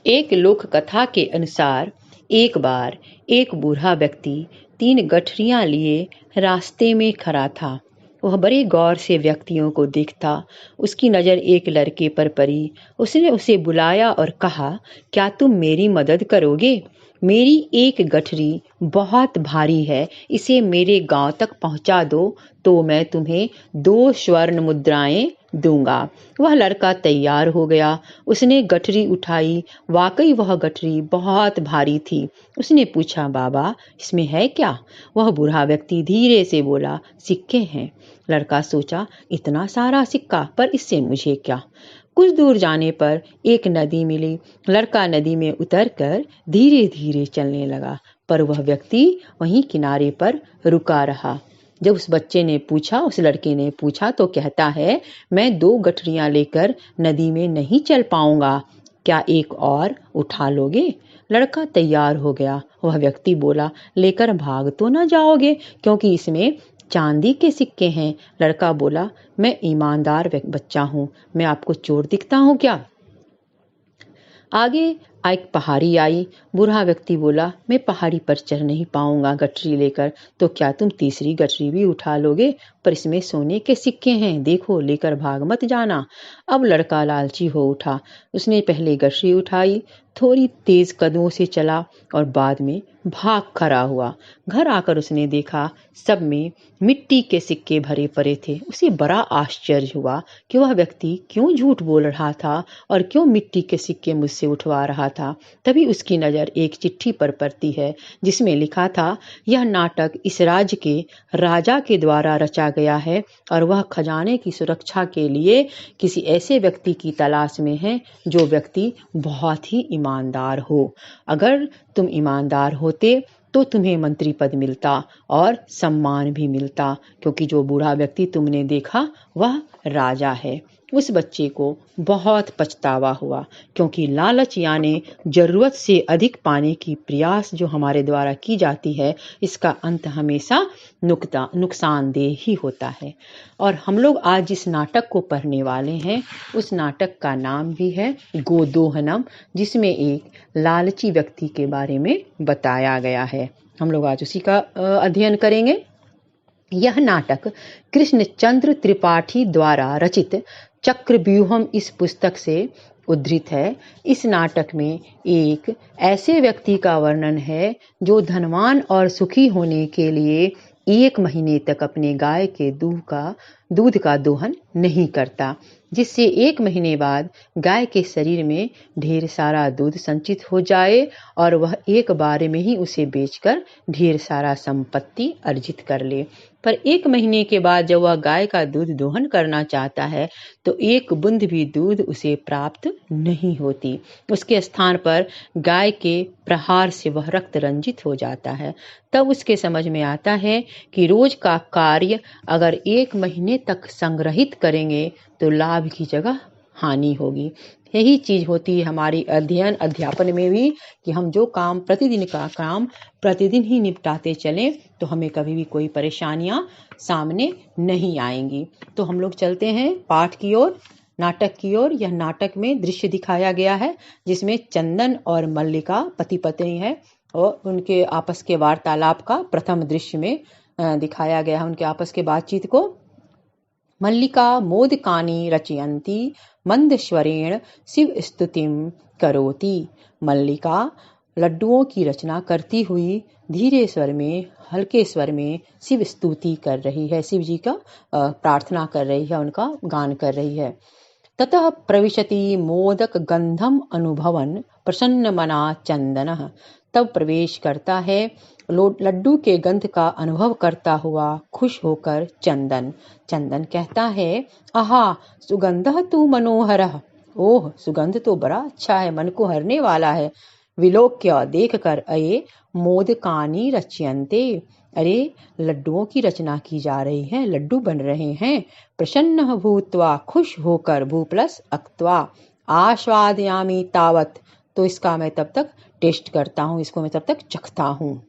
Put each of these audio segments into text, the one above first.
एक लोक कथा के अनुसार एक बार एक बूढ़ा व्यक्ति 3 गठरियां लिए रास्ते में खड़ा था। वह बड़े गौर से व्यक्तियों को देखता। उसकी नज़र एक लड़के पर पड़ी। उसने उसे बुलाया और कहा, क्या तुम मेरी मदद करोगे? मेरी एक गठरी बहुत भारी है, इसे मेरे गांव तक पहुंचा दो तो मैं तुम्हें 2 स्वर्ण मुद्राएं दूंगा। वह लड़का तैयार हो गया। उसने गठरी उठाई। वाकई वह गठरी बहुत भारी थी। उसने पूछा, बाबा इसमें है क्या? वह बूढ़ा व्यक्ति धीरे से बोला, सिक्के हैं। लड़का सोचा, इतना सारा सिक्का, पर इससे मुझे क्या? कुछ दूर जाने पर एक नदी मिली। लड़का नदी में उतरकर धीरे धीरे चलने लगा, पर वह व्यक्ति वहीं किनारे पर रुका रहा। जब उस लड़के ने पूछा तो कहता है, मैं 2 गठरियां लेकर नदी में नहीं चल पाऊंगा, क्या एक और उठा लोगे? लड़का तैयार हो गया। वह व्यक्ति बोला, लेकर भाग तो न जाओगे, क्योंकि इसमें चांदी के सिक्के हैं। लड़का बोला, मैं ईमानदार बच्चा हूँ, मैं आपको चोर दिखता हूँ क्या? आगे एक पहाड़ी आई। बूढ़ा व्यक्ति बोला, मैं पहाड़ी पर चढ़ नहीं पाऊंगा गठरी लेकर, तो क्या तुम तीसरी गठरी भी उठा लोगे? पर इसमें सोने के सिक्के हैं, देखो, लेकर भाग मत जाना। अब लड़का लालची हो उठा। उसने पहले गठरी उठाई, थोड़ी तेज कदमों से चला और बाद में भाग खड़ा हुआ। घर आकर उसने देखा सब में मिट्टी के सिक्के भरे पड़े थे। उसे बड़ा आश्चर्य हुआ कि वह व्यक्ति क्यों झूठ बोल रहा था और क्यों मिट्टी के सिक्के मुझसे उठवा रहा था। तभी उसकी नज़र एक चिट्ठी पर पड़ती है, जिसमें लिखा था, यह नाटक इस राज्य के राजा के द्वारा रचा गया है और वह खजाने की सुरक्षा के लिए किसी ऐसे व्यक्ति की तलाश में है जो व्यक्ति बहुत ही ईमानदार हो। अगर तुम ईमानदार होते तो तुम्हें मंत्री पद मिलता और सम्मान भी मिलता, क्योंकि जो बूढ़ा व्यक्ति तुमने देखा वह राजा है। उस बच्चे को बहुत पछतावा हुआ, क्योंकि लालच यानी जरूरत से अधिक पाने की प्रयास जो हमारे द्वारा की जाती है, इसका अंत हमेशा नुकसानदेह ही होता है। और हम लोग आज जिस नाटक को पढ़ने वाले हैं, उस नाटक का नाम भी है गोदोहनम, जिसमें एक लालची व्यक्ति के बारे में बताया गया है। हम लोग आज उसी का अध्ययन करेंगे। यह नाटक कृष्णचंद्र त्रिपाठी द्वारा रचित चक्रव्यूहम इस पुस्तक से उद्धृत है। इस नाटक में एक ऐसे व्यक्ति का वर्णन है जो धनवान और सुखी होने के लिए 1 महीने तक अपने गाय के दूध का दोहन नहीं करता, जिससे 1 महीने बाद गाय के शरीर में ढेर सारा दूध संचित हो जाए और वह एक बार में ही उसे बेचकर ढेर सारा संपत्ति अर्जित कर ले। पर 1 महीने के बाद जब वह गाय का दूध दोहन करना चाहता है तो 1 बूंद भी दूध उसे प्राप्त नहीं होती। उसके स्थान पर गाय के प्रहार से वह रक्त रंजित हो जाता है। तब उसके समझ में आता है कि रोज का कार्य अगर 1 महीने तक संग्रहित करेंगे तो लाभ की जगह हानि होगी। यही चीज होती है हमारी अध्यापन में भी, कि हम जो काम प्रतिदिन का काम प्रतिदिन ही निपटाते चलें तो हमें कभी भी कोई परेशानियां सामने नहीं आएंगी। तो हम लोग चलते हैं पाठ की ओर, नाटक की ओर। यह नाटक में दृश्य दिखाया गया है जिसमें चंदन और मल्लिका पति पत्नी है और उनके आपस के वार्तालाप का प्रथम दृश्य में दिखाया गया है, उनके आपस के बातचीत को। मल्लिका मोदकानि रचयन्ती मंदस्वरेण शिव स्तुतिं करोति। मल्लिका लड्डुओं की रचना करती हुई धीरे स्वर में, हल्के स्वर में शिव स्तुति कर रही है, शिव जी का प्रार्थना कर रही है, उनका गान कर रही है। ततः प्रविशति मोदक गंधम अनुभवन प्रसन्न मना चंदनः। तब प्रवेश करता है लड्डू के गंध का अनुभव करता हुआ खुश होकर चंदन। चंदन कहता है, आहा सुगंधः तु मनोहरः। ओह, सुगंध तो बड़ा अच्छा है, मन को हरने वाला है। विलोक्य देख कर, अये मोदकानि रच्यन्ते। अरे लड्डुओं की रचना की जा रही है, लड्डू बन रहे हैं। प्रसन्न भूत्वा खुश होकर, भू प्लस अक्त्वा, आस्वादयामि तावत। तो इसका मैं तब तक टेस्ट करता हूँ, इसको मैं तब तक चखता हूँ,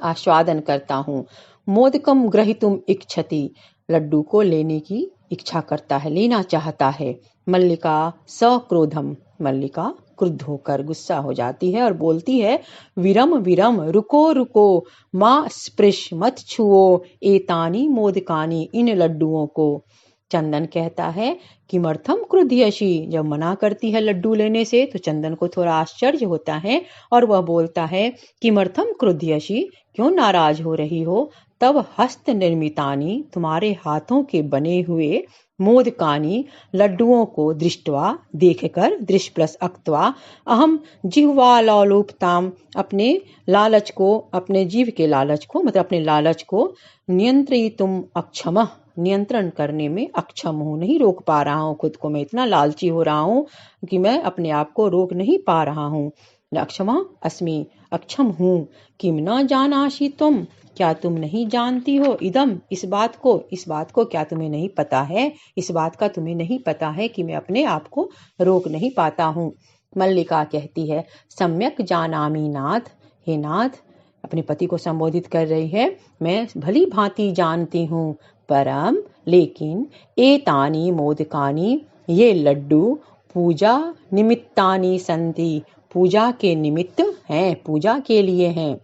आस्वादन करता हूँ। मोदकम ग्रहीतुम इच्छति। लड्डू को लेने की इच्छा करता है, लेना चाहता है। मल्लिका सक्रोधम। मल्लिका क्रुद्ध होकर गुस्सा हो जाती है और बोलती है, विरम विरम, रुको रुको, माँ स्पृश, मत छुओ एतानी मोदकानी, इन लड्डुओं को। चंदन कहता है, किमर्थम क्रुध्यसि। जब मना करती है लड्डू लेने से तो चंदन को थोड़ा आश्चर्य होता है और वह बोलता है, किमर्थम क्रुध्यसि, क्यों नाराज हो रही हो। तब हस्त निर्मितानी, तुम्हारे हाथों के बने हुए, मोदकानी, लड्डुओं को, दृष्टवा, देखकर, दृश प्लस अक्त्वा, अहम जिह्वा लोलुपताम, अपने लालच को, अपने जीव के लालच को, मतलब अपने लालच को, नियंत्रितुम अक्षमः, नियंत्रण करने में अक्षम हूँ, नहीं रोक पा रहा हूँ खुद को, मैं इतना लालची हो रहा हूँ कि मैं अपने आप को रोक नहीं पा रहा हूँ। अक्षमा अस्मि, अक्षम हूँ। किम न जानासि तुम, क्या तुम नहीं जानती हो, इदम, इस बात को क्या तुम्हें नहीं पता है, इस बात का तुम्हें नहीं पता है कि मैं अपने आप को रोक नहीं पाता हूँ। मल्लिका कहती है, सम्यक जानामि नाथ, हे नाथ, अपने पति को संबोधित कर रही है, मैं भली भांति जानती हूँ, परम, लेकिन, एतानी मोदकानी, ये लड्डू, पूजा निमित्तानि संति, पूजा के निमित्त हैं, पूजा के लिए हैं।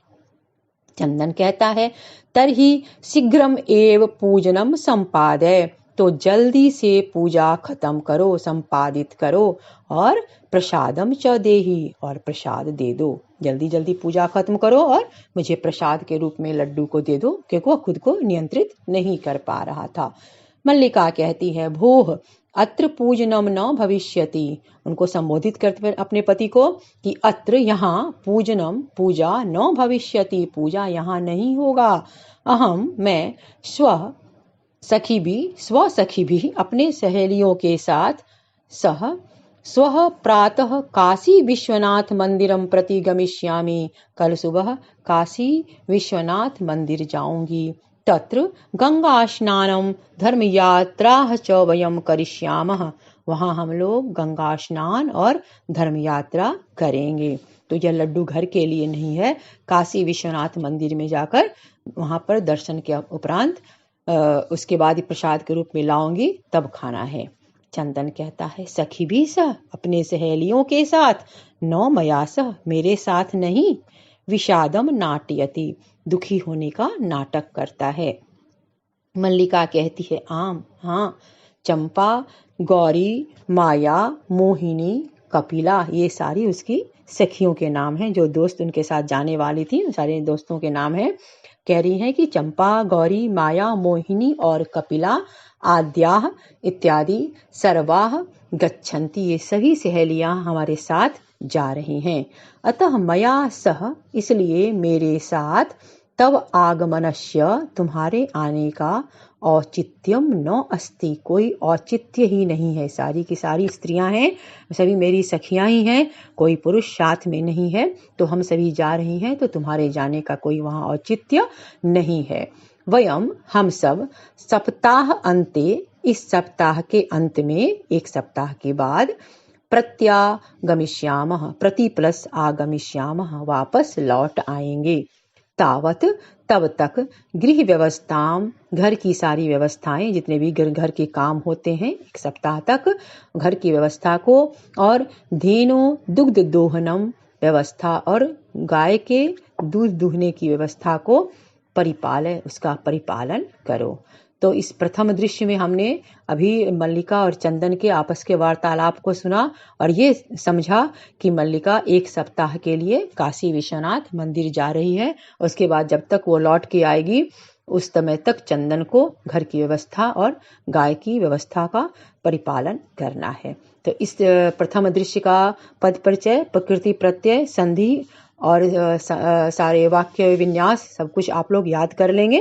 चंदन कहता है, तरही शीघ्रम एव पूजनम संपादय, तो जल्दी से पूजा खत्म करो, संपादित करो, और प्रसादम च देही, और प्रसाद दे दो। जल्दी जल्दी पूजा खत्म करो और मुझे प्रसाद के रूप में लड्डू को दे दो, क्योंकि वह खुद को नियंत्रित नहीं कर पा रहा था। मल्लिका कहती है, भोह अत्र पूजनम न भविष्यति, उनको संबोधित करते हुए अपने पति को कि अत्र, यहाँ, पूजनम, पूजा, न भविष्यति, पूजा यहाँ नहीं होगा। अहम, मैं, स्व सखी भी अपने सहेलियों के साथ, स्वः प्रातः काशी विश्वनाथ मंदिरम प्रति गमिष्यामि, कल सुबह काशी विश्वनाथ मंदिर जाऊंगी। तत्र गंगा स्नानम धर्म यात्रा च वयम करिष्यामः, वहां हम लोग गंगा स्नान और धर्म यात्रा करेंगे। तो यह लड्डू घर के लिए नहीं है, काशी विश्वनाथ मंदिर में जाकर वहां पर दर्शन के उपरांत उसके बाद प्रसाद के रूप में लाऊंगी, तब खाना है। चंदन कहता है, सखी भी सह, अपने सहेलियों के साथ, नौ मया सह, मेरे साथ नहीं, विषादम नाट्यति, दुखी होने का नाटक करता है। मल्लिका कहती है, आम, हाँ, चंपा, गौरी, माया, मोहिनी, कपिला, ये सारी उसकी सखियों के नाम हैं, जो दोस्त उनके साथ जाने वाली थी, सारे दोस्तों के नाम हैं। कह रही हैं कि चंपा, गौरी, माया, मोहिनी और कपिला आद्याह इत्यादि सर्वाह गच्छन्ति, ये सभी सहेलियां हमारे साथ जा रही हैं। अतः मया सह, इसलिए मेरे साथ, तब आगमनस्य, तुम्हारे आने का, औचित्यम न अस्ति, कोई औचित्य ही नहीं है। सारी की सारी स्त्रियां हैं, सभी मेरी सखियां ही हैं, कोई पुरुष साथ में नहीं है, तो हम सभी जा रही हैं, तो तुम्हारे जाने का कोई वहां औचित्य नहीं है। वयम, हम सब, सप्ताह अंते, इस सप्ताह के अंत में, एक सप्ताह के बाद, प्रत्यागमिष्यामः, प्रति प्लस आगमिष्यामः, वापस लौट आएंगे। तावत, तब तक, गृह व्यवस्थाम, घर की सारी व्यवस्थाएं, जितने भी घर के काम होते हैं, एक सप्ताह तक घर की व्यवस्था को, और धेनु दुग्ध दोहनम, व्यवस्था, और गाय के दूध दूहने की व्यवस्था को, परिपालय, उसका परिपालन करो। तो इस प्रथम दृश्य में हमने अभी मल्लिका और चंदन के आपस के वार्तालाप को सुना और ये समझा कि मल्लिका एक सप्ताह के लिए काशी विश्वनाथ मंदिर जा रही है। उसके बाद जब तक वो लौट के आएगी उस समय तक चंदन को घर की व्यवस्था और गाय की व्यवस्था का परिपालन करना है। तो इस प्रथम दृश्य का पद परिचय, प्रकृति प्रत्यय, संधि और सारे वाक्य विन्यास सब कुछ आप लोग याद कर लेंगे।